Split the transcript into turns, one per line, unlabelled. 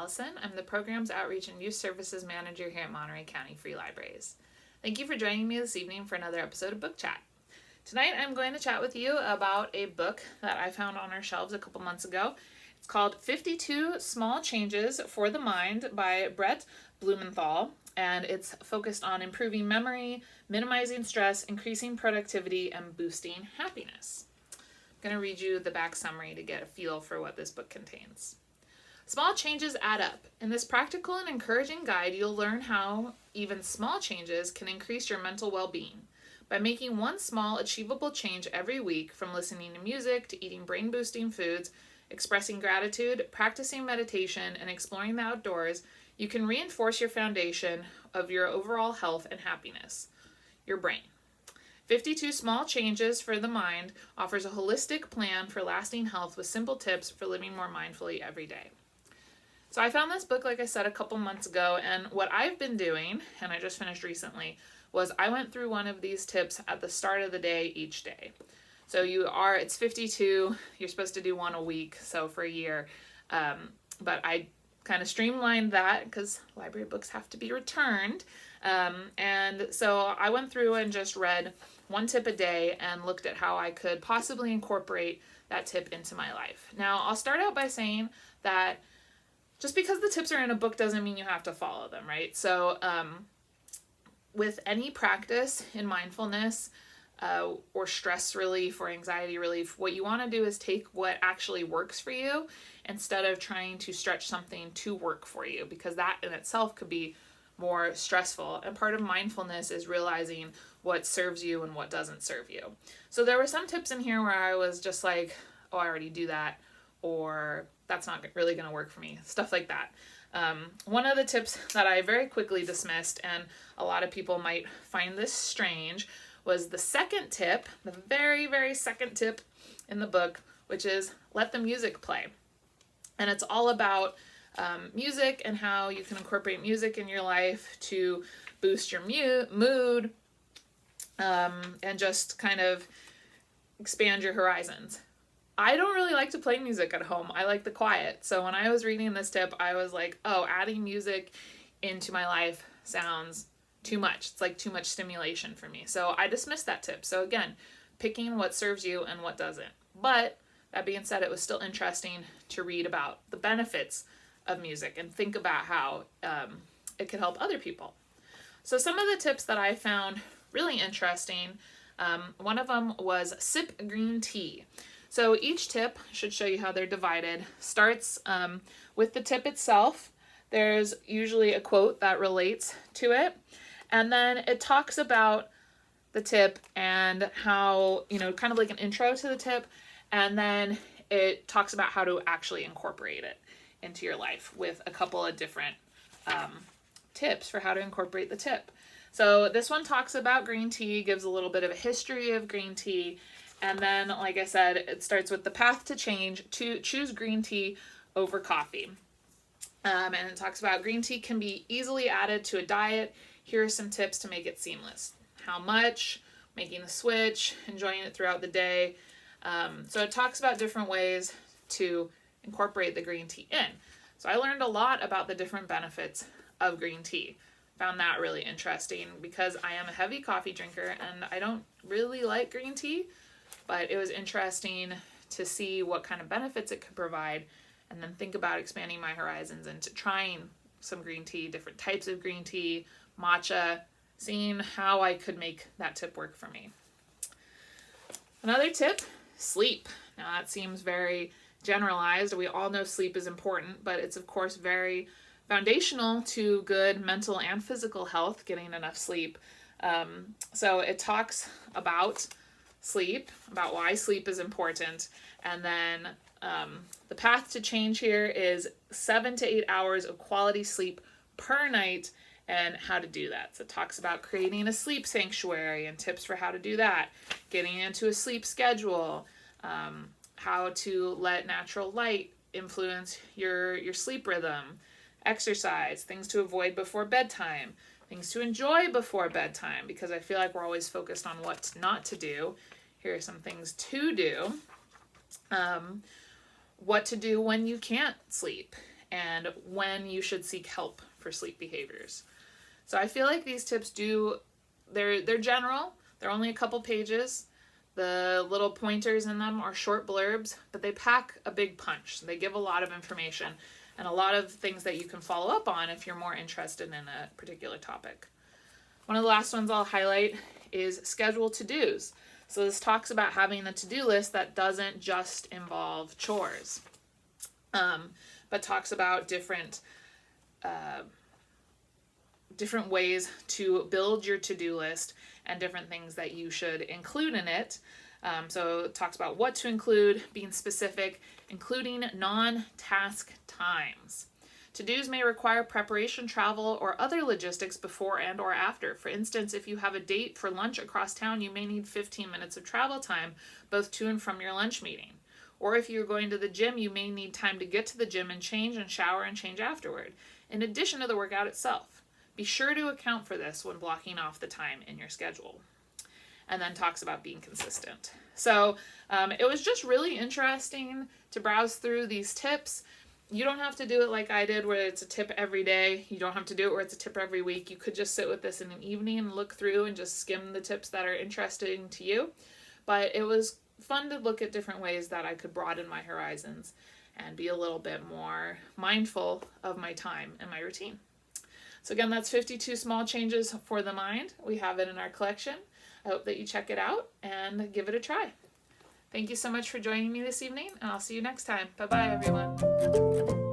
Alison. I'm the Programs Outreach and Youth Services Manager here at Monterey County Free Libraries. Thank you for joining me this evening for another episode of Book Chat. Tonight I'm going to chat with you about a book that I found on our shelves a couple months ago. It's called 52 Small Changes for the Mind by Brett Blumenthal, and it's focused on improving memory, minimizing stress, increasing productivity, and boosting happiness. I'm going to read you the back summary to get a feel for what this book contains. Small changes add up. In this practical and encouraging guide, you'll learn how even small changes can increase your mental well-being. By making one small, achievable change every week, from listening to music to eating brain-boosting foods, expressing gratitude, practicing meditation, and exploring the outdoors, you can reinforce your foundation of your overall health and happiness, your brain. 52 Small Changes for the Mind offers a holistic plan for lasting health with simple tips for living more mindfully every day. So I found this book, like I said, a couple months ago, and what I've been doing, and I just finished recently, was I went through one of these tips at the start of the day each day. So it's 52, you're supposed to do one a week, so for a year, but I kind of streamlined that because library books have to be returned, and so I went through and just read one tip a day and looked at how I could possibly incorporate that tip into my life. Now, I'll start out by saying that just because the tips are in a book doesn't mean you have to follow them, right? So with any practice in mindfulness or stress relief or anxiety relief, what you want to do is take what actually works for you instead of trying to stretch something to work for you, because that in itself could be more stressful. And part of mindfulness is realizing what serves you and what doesn't serve you. So there were some tips in here where I was just like, oh, I already do that, or that's not really going to work for me, stuff like that. One of the tips that I very quickly dismissed, and a lot of people might find this strange, was the second tip, the very, very second tip in the book, which is let the music play. And it's all about music and how you can incorporate music in your life to boost your mood and just kind of expand your horizons. I don't really like to play music at home. I like the quiet. So when I was reading this tip, I was like, oh, adding music into my life sounds too much. It's like too much stimulation for me. So I dismissed that tip. So again, picking what serves you and what doesn't. But that being said, it was still interesting to read about the benefits of music and think about how it could help other people. So some of the tips that I found really interesting, one of them was sip green tea. So each tip, should show you how they're divided, starts with the tip itself. There's usually a quote that relates to it. And then it talks about the tip and how, kind of like an intro to the tip. And then it talks about how to actually incorporate it into your life with a couple of different tips for how to incorporate the tip. So this one talks about green tea, gives a little bit of a history of green tea. And then, like I said, it starts with the path to change to choose green tea over coffee. And it talks about green tea can be easily added to a diet. Here are some tips to make it seamless. How much, making the switch, enjoying it throughout the day. So it talks about different ways to incorporate the green tea in. So I learned a lot about the different benefits of green tea. Found that really interesting because I am a heavy coffee drinker and I don't really like green tea. But it was interesting to see what kind of benefits it could provide and then think about expanding my horizons into trying some green tea, different types of green tea, matcha, seeing how I could make that tip work for me. Another tip, sleep. Now that seems very generalized. We all know sleep is important, but it's of course very foundational to good mental and physical health, getting enough sleep. So it talks about sleep, about why sleep is important, and then the path to change here is 7 to 8 hours of quality sleep per night and how to do that. So it talks about creating a sleep sanctuary and tips for how to do that, getting into a sleep schedule, how to let natural light influence your sleep rhythm, exercise, things to avoid before bedtime, things to enjoy before bedtime, because I feel like we're always focused on what not to do. Here are some things to do. What to do when you can't sleep, and when you should seek help for sleep behaviors. So I feel like these tips they're general. They're only a couple pages. The little pointers in them are short blurbs, but they pack a big punch. They give a lot of information and a lot of things that you can follow up on if you're more interested in a particular topic. One of the last ones I'll highlight is schedule to-dos. So this talks about having a to-do list that doesn't just involve chores, but talks about different ways to build your to-do list and different things that you should include in it. So it talks about what to include, being specific, including non-task times. To-dos may require preparation, travel, or other logistics before and or after. For instance, if you have a date for lunch across town, you may need 15 minutes of travel time, both to and from your lunch meeting. Or if you're going to the gym, you may need time to get to the gym and change and shower and change afterward, in addition to the workout itself. Be sure to account for this when blocking off the time in your schedule. And then talks about being consistent. So it was just really interesting to browse through these tips. You don't have to do it like I did where it's a tip every day. You don't have to do it where it's a tip every week. You could just sit with this in an evening and look through and just skim the tips that are interesting to you. But it was fun to look at different ways that I could broaden my horizons and be a little bit more mindful of my time and my routine. So again, that's 52 Small Changes for the Mind. We have it in our collection. I hope that you check it out and give it a try. Thank you so much for joining me this evening, and I'll see you next time. Bye-bye, everyone.